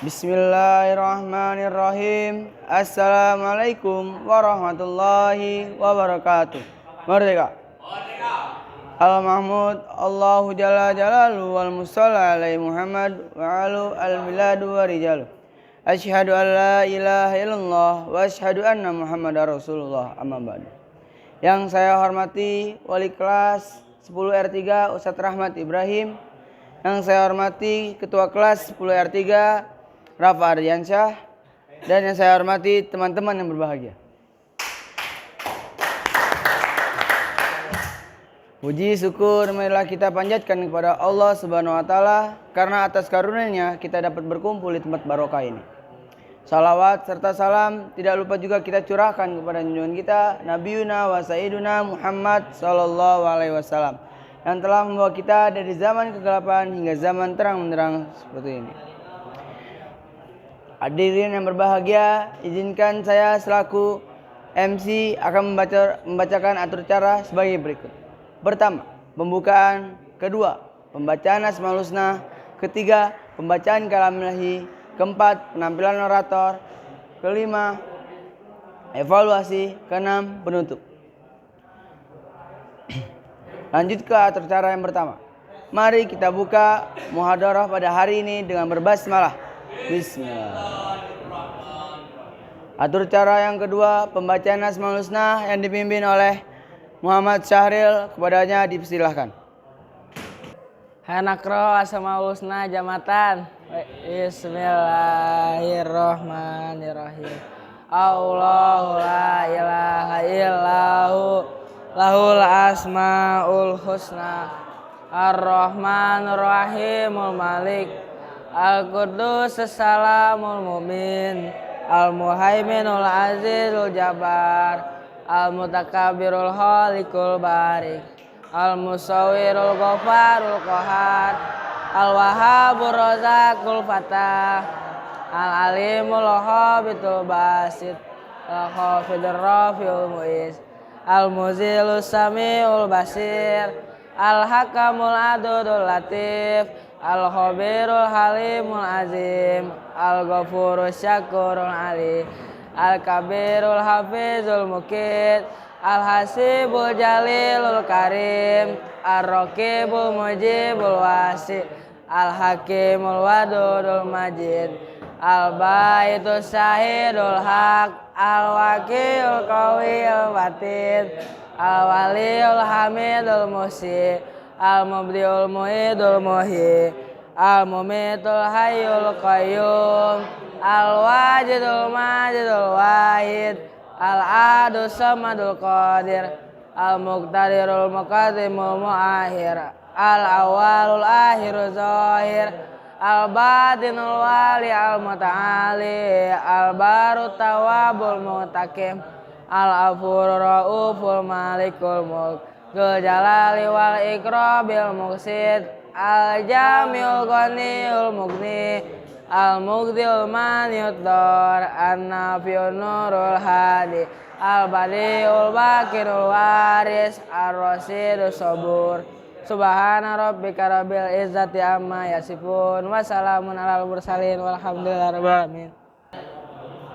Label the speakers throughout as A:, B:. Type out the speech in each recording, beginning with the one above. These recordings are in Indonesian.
A: Bismillahirrahmanirrahim. Assalamualaikum warahmatullahi wabarakatuh. Merdeka. Al-Mahmud Allahu Jalla Jalaluhu wal Musalla alaihi Muhammad wa alu al-biladu wa rijalu. Asyhadu an la ilaha illallah wa asyhadu anna Muhammadar Rasulullah, amma ba'du. Yang saya hormati Wali kelas 10 R3 Ustadz Rahmat Ibrahim. Yang saya hormati Ketua kelas 10 R3 Rafa Ardiansyah. Dan yang saya hormati teman-teman yang berbahagia. Puji syukur marilah kita panjatkan kepada Allah Subhanahu wa taala karena atas karunia-Nya kita dapat berkumpul di tempat barokah ini. Salawat serta salam tidak lupa juga kita curahkan kepada junjungan kita Nabiuna wa Sayyiduna Muhammad sallallahu alaihi wasallam yang telah membawa kita dari zaman kegelapan hingga zaman terang benderang seperti ini. Hadirin yang berbahagia, izinkan saya selaku MC akan membacakan atur cara sebagai berikut. Pertama, pembukaan. Kedua, pembacaan Asmaul Husna. Ketiga, pembacaan kalam ilahi. Keempat, penampilan orator. Kelima, evaluasi. Keenam, penutup. Lanjut ke atur cara yang pertama. Mari kita buka muhadarah pada hari ini dengan berbasmalah. Bismillah. Atur cara yang kedua, pembacaan Asmaul Husna yang dipimpin oleh Muhammad Syahril, kepadanya dipersilahkan.
B: Hanakro Asmaul Husna jamatan. Bismillahirrahmanirrahim. Allahu la ilaha illahu lahul asmaul husna. Ar-Rahmanur Rahimul Malik. Al-Qudus Salamul Mumin. Al-Muhaiminul Azizul Jabbar. Al-Mutakabirul Khalikul Barik. Al-Musawwirul Ghafarul Qahar. Al-Wahhabur Razaqul Fatah. Al-Alimul Khabitul Basit. Al-Khafidur Rafiul Mu'iz. Al-Muzilus Sami'ul Basir. Al-Hakamul Adudul Latif. Al-Khabirul Halimul Azim. Al-Ghafurus Syakurul Ali. Al-Kabirul Hafizul Mukid. Al-Hasibul Jalilul Karim. Ar-Raqibul Mujibul Wasi. Al-Hakimul Wadudul Majid. Al-Baitus Syahidul Haq. Al-Wakil Qawiyul Batin. Al-Waliyul Hamidul Musi. Al-Mubdiul Muhidul Muhi. Al-Mumitul Hayyul Qayyum. Al-Wajidul Majidul Wahid. Al-Adus Samadul Qadir. Al-Muqtadirul Muqaddimul Mu'akhir. Al-Awwalul Akhirul Zahir. Al-Batinul Wali Al-Muta'ali. Al-Barut Tawabul Mutakim. Al-Afurur Ra'uful Malikul Mulk. Jalali wal Ikrabil Muqsid. Al-Jamiul Ghaniyul Mughni. Al-Mughdiul Maniud Dar. An-Nafiun Nurul Hadi. Al-Badiul Bakirul Waris. Ar-Rasidus Sabur. Subhana rabbika rabbil izzati amma yasifun. Wassalamun alal mursalin walhamdulillahi rabbil alamin.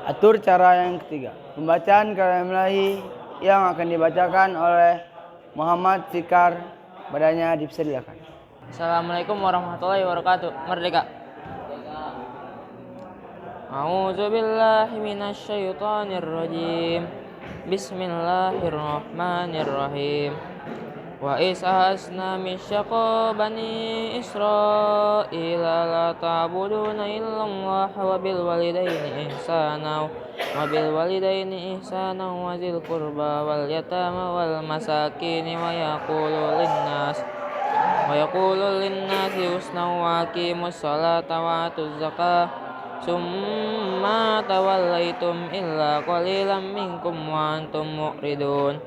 A: Atur cara yang ketiga, pembacaan kalam ilahi yang akan dibacakan oleh Muhammad Fikar, badannya dipersilakan.
B: Assalamualaikum warahmatullahi wabarakatuh. Merdeka. A'udzu billahi minasy syaithanir rajim. Bismillahirrahmanirrahim. Wa ishasna misyaqa bani Israila la ta'buduna illallah wa bil walidaini ihsana wa zil qurba wal yatama wal masakin wa yaqulu linnasi husna wa aqimus salata wa atuz zakah summa tawallaitum illa qalilan minkum wa antum mu'ridun.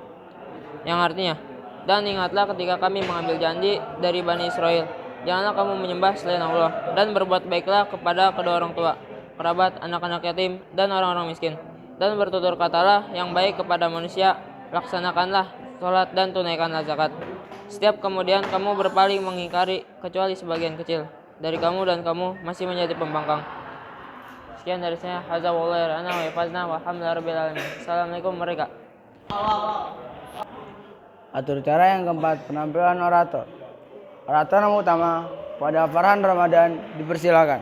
B: Yang artinya, dan ingatlah ketika kami mengambil janji dari Bani Israel, janganlah kamu menyembah selain Allah, dan berbuat baiklah kepada kedua orang tua, kerabat, anak-anak yatim, dan orang-orang miskin. Dan bertutur katalah yang baik kepada manusia, laksanakanlah sholat dan tunaikanlah zakat. Setiap kemudian kamu berpaling mengingkari kecuali sebagian kecil dari kamu dan kamu masih menjadi pembangkang. Sekian dari saya. Hazawallahi ana wa hifazna walhamdulillahi rabbil alamin. Assalamualaikum mereka.
A: Atur cara yang keempat, penampilan orator. Orator yang utama pada Farhan Ramadan dipersilakan.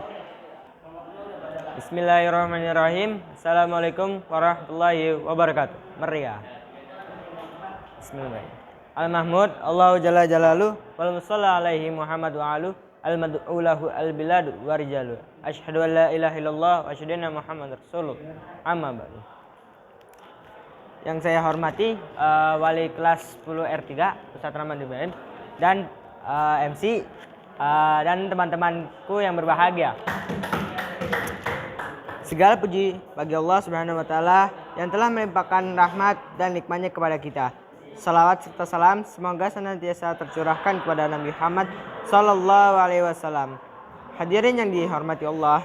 C: Bismillahirrahmanirrahim. Assalamualaikum warahmatullahi wabarakatuh. Meriah. Bismillahirrahmanirrahim. Al-Mahmud Allahu Jalla Jalaluh wal musalla alaihi Muhammad wa alu al-mad'u lahu al-biladu wa rijalu. Asyhadu an la ilaha illallah wa asyhadu anna Muhammad rasulullah. Amma ba'du. Yang saya hormati wali kelas 10 R3 Ustadz Rahman Ibrahim dan MC dan teman-temanku yang berbahagia. Segala puji bagi Allah Subhanahu wa taala yang telah melimpahkan rahmat dan nikmatnya kepada kita. Salawat serta salam semoga senantiasa tercurahkan kepada Nabi Muhammad sallallahu alaihi wasallam. Hadirin yang dihormati Allah,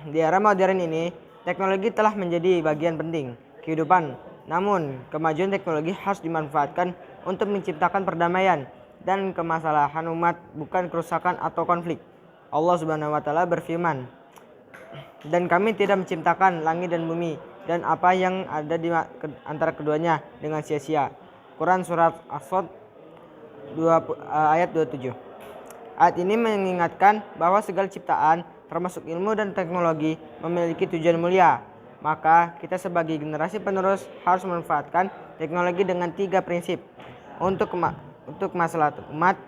C: di era modern ini teknologi telah menjadi bagian penting kehidupan. Namun, kemajuan teknologi harus dimanfaatkan untuk menciptakan perdamaian dan kemasalahan umat, bukan kerusakan atau konflik. Allah Subhanahu wa taala berfirman, "Dan kami tidak menciptakan langit dan bumi dan apa yang ada di antara keduanya dengan sia-sia." Quran surat As-Sadd ayat 27. Ayat ini mengingatkan bahwa segala ciptaan termasuk ilmu dan teknologi memiliki tujuan mulia. Maka kita sebagai generasi penerus harus memanfaatkan teknologi dengan 3 prinsip untuk masalah umat,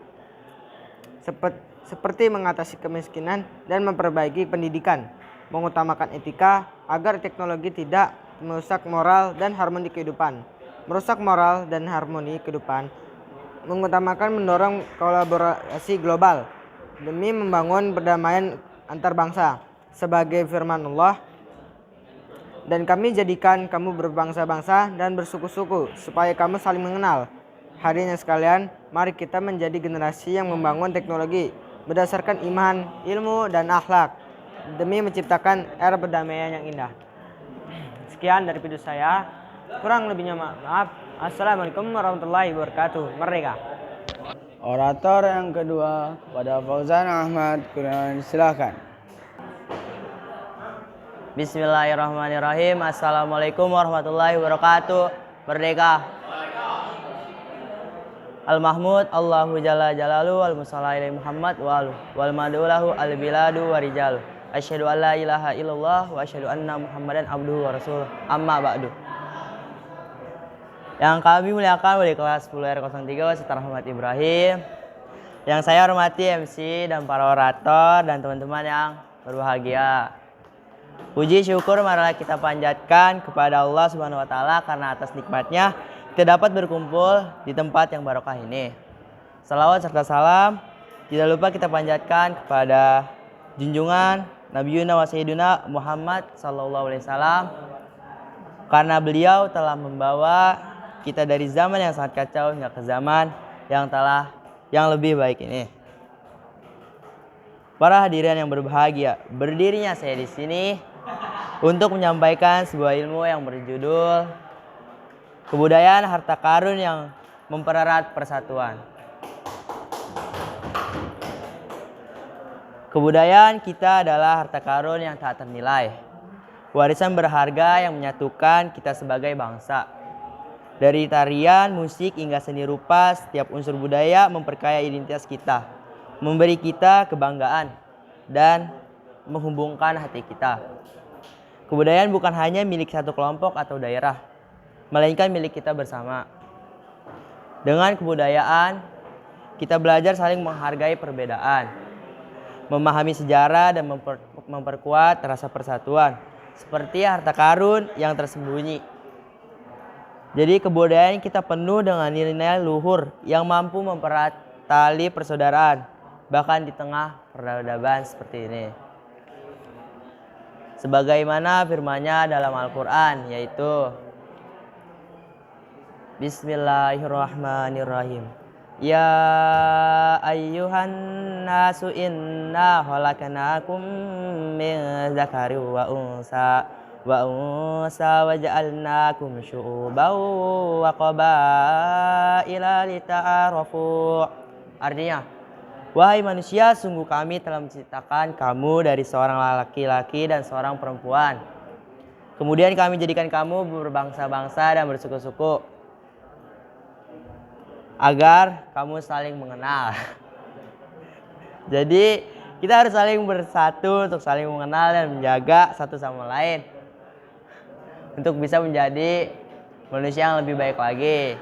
C: seperti mengatasi kemiskinan dan memperbaiki pendidikan, mengutamakan etika agar teknologi tidak merusak moral dan harmoni kehidupan. Merusak moral dan harmoni kehidupan, mengutamakan mendorong kolaborasi global demi membangun perdamaian antar bangsa. Sebagai firman Allah, "Dan kami jadikan kamu berbangsa-bangsa dan bersuku-suku supaya kamu saling mengenal." Hadirin sekalian, mari kita menjadi generasi yang membangun teknologi berdasarkan iman, ilmu, dan akhlak demi menciptakan era perdamaian yang indah. Sekian dari video saya. Kurang lebihnya maaf. Assalamualaikum warahmatullahi wabarakatuh. Merdeka.
A: Orator yang kedua pada Fauzan Ahmad, silakan.
D: Bismillahirrahmanirrahim. Assalamualaikum warahmatullahi wabarakatuh. Merdeka. Al-Mahmud Allahu Jalla Jalaluh wal musalla alaihi Muhammad wa alu wal mad'u lahu al-biladu wa rijalu. Asyhadu an la ilaha illallah wa asyhadu anna Muhammadan abduhu wa rasuluh. Amma ba'du. Yang kami muliakan wali kelas 10 R03 Ustadz Rahman Ibrahim. Yang saya hormati MC dan para orator dan teman-teman yang berbahagia. Puji syukur marilah kita panjatkan kepada Allah Subhanahu wa taala karena atas nikmatnya kita dapat berkumpul di tempat yang barokah ini. Salawat serta salam tidak lupa kita panjatkan kepada junjungan Nabi Yuna wa Sayyiduna Muhammad sallallahu alaihi wasallam, karena beliau telah membawa kita dari zaman yang sangat kacau hingga ke zaman yang lebih baik ini. Para hadirin yang berbahagia, berdirinya saya di sini untuk menyampaikan sebuah ilmu yang berjudul Kebudayaan Harta Karun yang Mempererat Persatuan. Kebudayaan kita adalah harta karun yang tak ternilai, warisan berharga yang menyatukan kita sebagai bangsa. Dari tarian, musik, hingga seni rupa, setiap unsur budaya memperkaya identitas kita, memberi kita kebanggaan, dan menghubungkan hati kita. Kebudayaan bukan hanya milik satu kelompok atau daerah, melainkan milik kita bersama. Dengan kebudayaan, kita belajar saling menghargai perbedaan, memahami sejarah, dan memperkuat rasa persatuan, seperti harta karun yang tersembunyi. Jadi kebudayaan kita penuh dengan nilai-nilai luhur yang mampu mempererat tali persaudaraan, bahkan di tengah peradaban seperti ini. Sebagaimana firman-Nya dalam Al-Quran, yaitu Bismillahirrahmanirrahim. Ya ayyuhan nasu inna khalaqnakum min dzakari wa unsa wa ja'alnakum syu'uban wa qabaila lita'arafu. Artinya, Wahai manusia, sungguh kami telah menciptakan kamu dari seorang laki-laki dan seorang perempuan. Kemudian kami jadikan kamu berbangsa-bangsa dan bersuku-suku agar kamu saling mengenal. Jadi kita harus saling bersatu untuk saling mengenal dan menjaga satu sama lain untuk bisa menjadi manusia yang lebih baik lagi.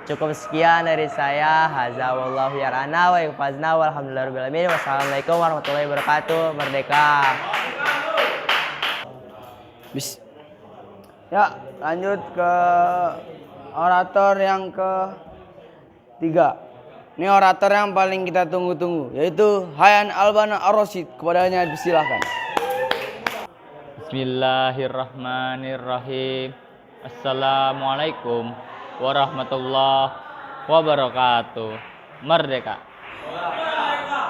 D: Cukup sekian dari saya. Hadza wallahu yarana wa yafazna walhamdulillahirabbil alamin. Wassalamualaikum warahmatullahi wabarakatuh. Merdeka.
A: Ya, lanjut ke orator yang ketiga. Ini orator yang paling kita tunggu-tunggu, yaitu Hayan Albana Ar-Rasyid. Kepadanya disilahkan.
E: Bismillahirrahmanirrahim. Assalamualaikum warahmatullahi wabarakatuh. Merdeka.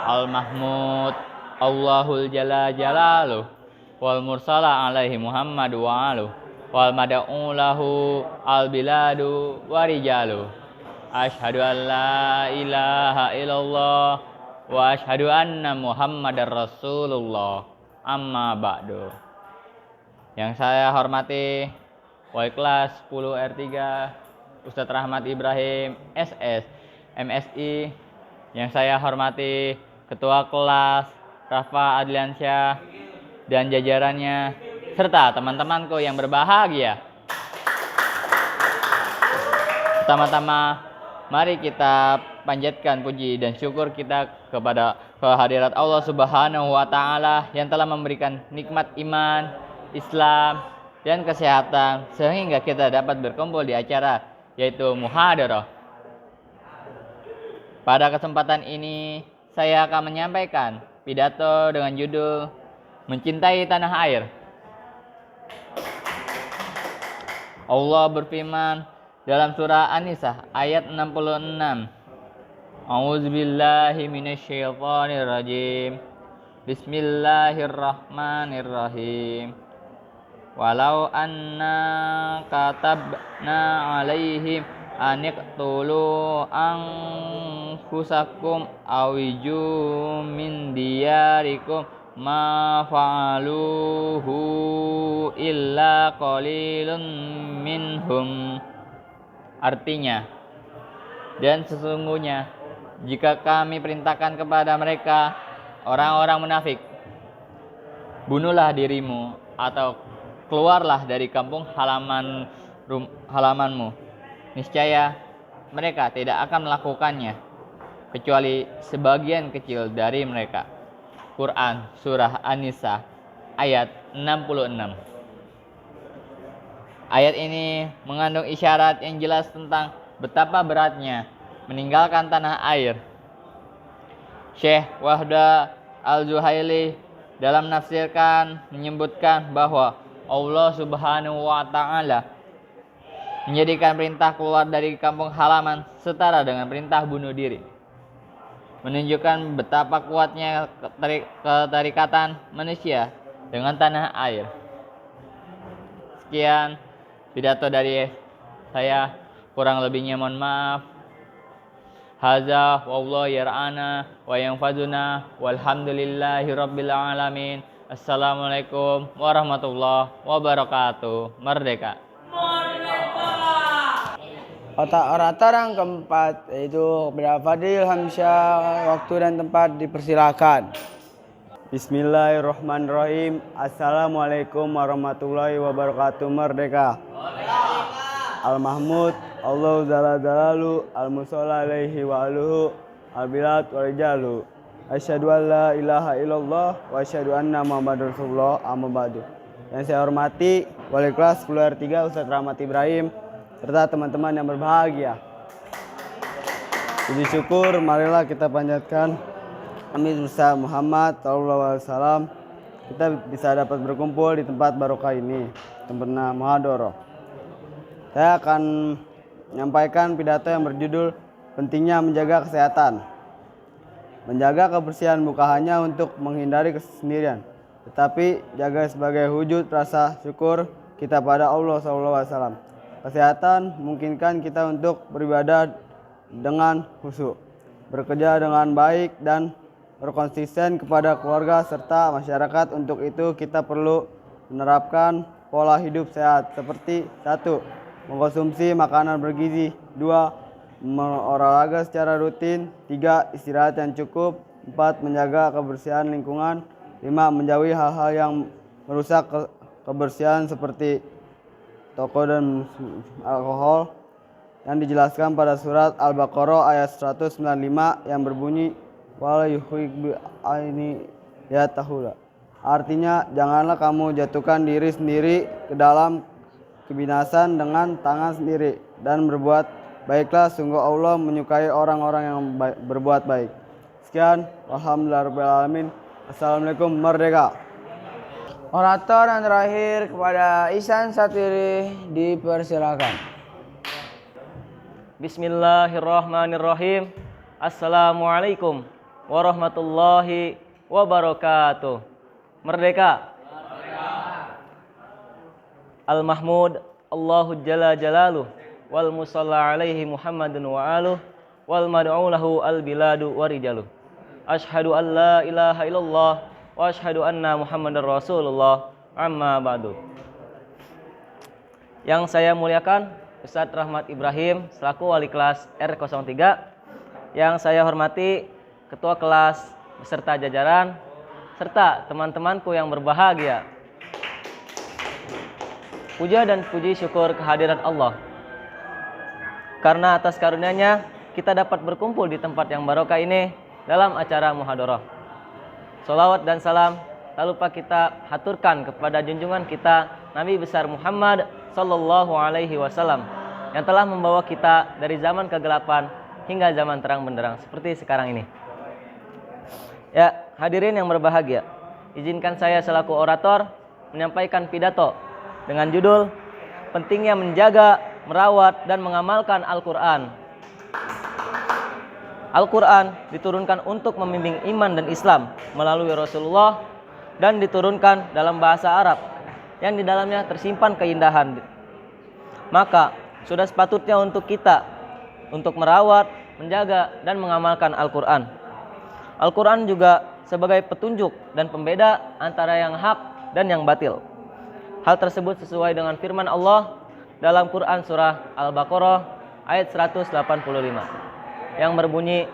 E: Al-Mahmud Allahul Jalla Jalaluh wal mursala alaihi Muhammad wa aluh wal mada'u lahu al-biladu wa rijaluh. Asyhadu an la ilaha illallah wa asyhadu anna Muhammadar Rasulullah. Amma ba'du. Yang saya hormati Wali kelas 10 R3 Ustadz Rahmat Ibrahim SS MSI. Yang saya hormati Ketua Kelas Rafa Adliansyah dan jajarannya serta teman-temanku yang berbahagia. Pertama-tama mari kita panjatkan puji dan syukur kita kepada kehadirat Allah Subhanahu wa taala yang telah memberikan nikmat iman, Islam dan kesehatan sehingga kita dapat berkumpul di acara yaitu muhadarah. Pada kesempatan ini saya akan menyampaikan pidato dengan judul Mencintai Tanah Air. Allah berfirman dalam surah An-Nisa ayat 66. A'udzubillahi minasyaitonirrajim. Bismillahirrahmanirrahim. Walau anna katabna alaihim aniqtulu anfusakum awiju min diyarikum ma fa'aluhu illa qalilun minhum. Artinya, dan sesungguhnya jika kami perintahkan kepada mereka orang-orang munafik, bunuhlah dirimu atau keluarlah dari kampung halamanmu, niscaya mereka tidak akan melakukannya kecuali sebagian kecil dari mereka. Quran Surah An-Nisa ayat 66. Ayat ini mengandung isyarat yang jelas tentang betapa beratnya meninggalkan tanah air. Syekh Wahda Al-Zuhaili dalam menafsirkan menyebutkan bahwa Allah Subhanahu wa taala menjadikan perintah keluar dari kampung halaman setara dengan perintah bunuh diri, menunjukkan betapa kuatnya keterikatan manusia dengan tanah air. Sekian pidato dari saya, kurang lebihnya mohon maaf. Hadza wallahu yar'ana wa yanfazuna walhamdulillahi rabbil alamin. Assalamualaikum warahmatullahi wabarakatuh. Merdeka.
A: Orator yang keempat yaitu kepada Fadil Hamsyah. Waktu dan tempat dipersilakan.
F: Bismillahirrahmanirrahim. Assalamualaikum warahmatullahi wabarakatuh. Merdeka. Al-Mahmud Allahu Jalla Jalaluh al-Mushalla alaihi wa aluhu al-bilad wa rijalu. Asyhadu an la ilaha illallah wa asyhadu anna Muhammadar Rasulullah. Amma ba'du. Yang saya hormati Wali kelas 10 R3 Ustadz Rahmat Ibrahim serta teman-teman yang berbahagia. Puji syukur marilah kita panjatkan Nabi Muhammad SAW. Kita bisa dapat berkumpul di tempat barokah ini, tempat muhadharah. Saya akan menyampaikan pidato yang berjudul Pentingnya Menjaga Kesehatan. Menjaga kebersihan bukan hanya untuk menghindari kesendirian, tetapi jaga sebagai wujud rasa syukur kita pada Allah SAW. Kesehatan memungkinkan kita untuk beribadah dengan khusyuk, bekerja dengan baik dan berkonsisten kepada keluarga serta masyarakat. Untuk itu kita perlu menerapkan pola hidup sehat seperti 1. Mengkonsumsi makanan bergizi, 2. Berolahraga secara rutin, 3. Istirahat yang cukup, 4. Menjaga kebersihan lingkungan, 5. Menjauhi hal-hal yang merusak kebersihan seperti toko dan alkohol yang dijelaskan pada surat Al-Baqarah ayat 195 yang berbunyi wala yuhibbu aini ya tahula. Artinya, janganlah kamu jatuhkan diri sendiri ke dalam kebinasan dengan tangan sendiri dan berbuat baiklah, sungguh Allah menyukai orang-orang yang berbuat baik. Sekian, alhamdulillahirabbil alamin. Assalamualaikum, merdeka.
A: Orator yang terakhir kepada Ihsan Satiri dipersilakan.
G: Bismillahirrahmanirrahim. Assalamualaikum warahmatullahi wabarakatuh. Merdeka. Al-Mahmud Allahu Jalla Jalaluh wal musalla alaihi Muhammadun wa aluh wal mad'u lahu al-biladu wa rijaluh. Ashhadu an la ilaha illallah wa ashhadu anna Muhammadar Rasulullah, amma ba'du. Yang saya muliakan Ustadz Rahmat Ibrahim selaku wali kelas R03, yang saya hormati ketua kelas beserta jajaran serta teman-temanku yang berbahagia. Puja dan puji syukur kehadiran Allah, karena atas karunia-Nya kita dapat berkumpul di tempat yang barokah ini dalam acara muhadharah. Salawat dan salam tak lupa kita haturkan kepada junjungan kita Nabi besar Muhammad sallallahu alaihi wasallam yang telah membawa kita dari zaman kegelapan hingga zaman terang benderang seperti sekarang ini. Ya, hadirin yang berbahagia, izinkan saya selaku orator menyampaikan pidato dengan judul pentingnya menjaga, merawat dan mengamalkan Al-Qur'an. Al-Qur'an diturunkan untuk membimbing iman dan Islam melalui Rasulullah dan diturunkan dalam bahasa Arab yang di dalamnya tersimpan keindahan. Maka sudah sepatutnya untuk kita untuk merawat, menjaga dan mengamalkan Al-Qur'an. Al-Qur'an juga sebagai petunjuk dan pembeda antara yang hak dan yang batil. Hal tersebut sesuai dengan firman Allah dalam Quran surah Al-Baqarah ayat 185 yang berbunyi,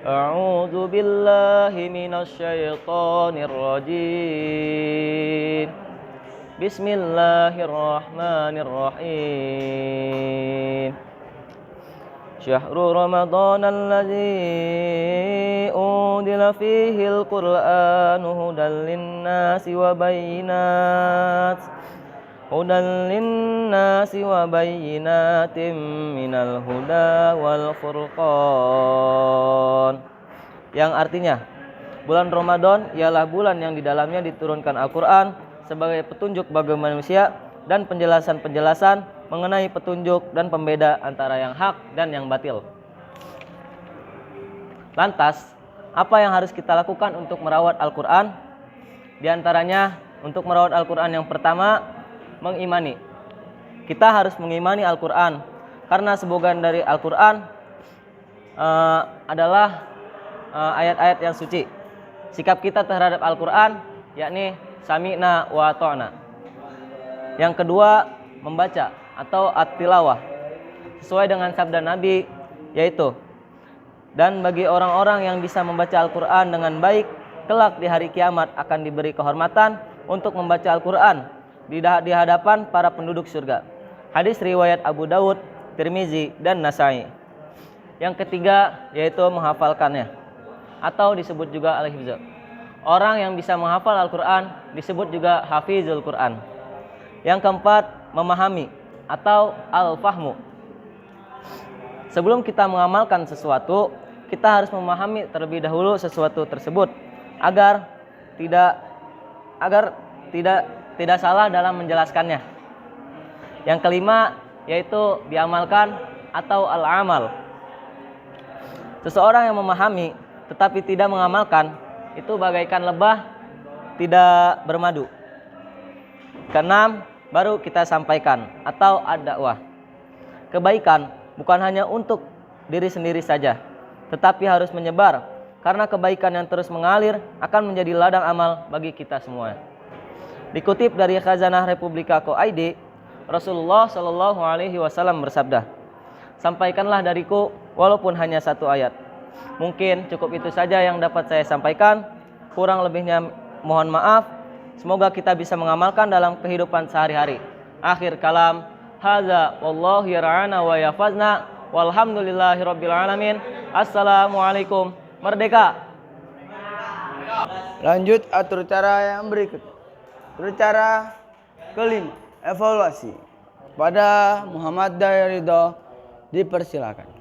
G: A'udzu billahi minasyaitonir rajim. Bismillahirrahmanirrahim. Syahrul Ramadan allazi unzila fihi al-Qur'anu hudan lin-nasi wa bayyinatin minal huda wal furqan. Yang artinya, bulan Ramadan ialah bulan yang di dalamnya diturunkan Al-Qur'an sebagai petunjuk bagi manusia dan penjelasan-penjelasan mengenai petunjuk dan pembeda antara yang hak dan yang batil. Lantas, apa yang harus kita lakukan untuk merawat Al-Qur'an? Di antaranya, untuk merawat Al-Qur'an yang pertama, mengimani. Kita harus mengimani Al-Qur'an karena sebagian dari Al-Qur'an adalah ayat-ayat yang suci. Sikap kita terhadap Al-Qur'an yakni sami'na wa ata'na. Yang kedua, membaca atau at-tilawah sesuai dengan sabda Nabi, yaitu dan bagi orang-orang yang bisa membaca Al-Qur'an dengan baik, kelak di hari kiamat akan diberi kehormatan untuk membaca Al-Qur'an di hadapan para penduduk surga. Hadis riwayat Abu Dawud, Tirmizi dan Nasai. Yang ketiga yaitu menghafalkannya atau disebut juga al-hifz. Orang yang bisa menghafal Al-Qur'an disebut juga hafizul Qur'an. Yang keempat, memahami atau al-fahmu. Sebelum kita mengamalkan sesuatu, kita harus memahami terlebih dahulu sesuatu tersebut agar tidak salah dalam menjelaskannya. Yang kelima yaitu diamalkan atau al-amal. Seseorang yang memahami tetapi tidak mengamalkan itu bagaikan lebah tidak bermadu. Keenam, baru kita sampaikan atau ad-dakwah. Kebaikan bukan hanya untuk diri sendiri saja, tetapi harus menyebar karena kebaikan yang terus mengalir akan menjadi ladang amal bagi kita semua. Dikutip dari Khazanah Republika.id, Rasulullah Shallallahu Alaihi Wasallam bersabda, "Sampaikanlah dariku walaupun hanya satu ayat." Mungkin cukup itu saja yang dapat saya sampaikan. Kurang lebihnya mohon maaf. Semoga kita bisa mengamalkan dalam kehidupan sehari-hari. Akhir kalam, hadza wallahu yar'ana wa yafazna walhamdulillahirabbil alamin. Assalamualaikum. Merdeka.
A: Lanjut atur cara yang berikut. Cara kelima, evaluasi. Pada Muhammad Ridho dipersilakan.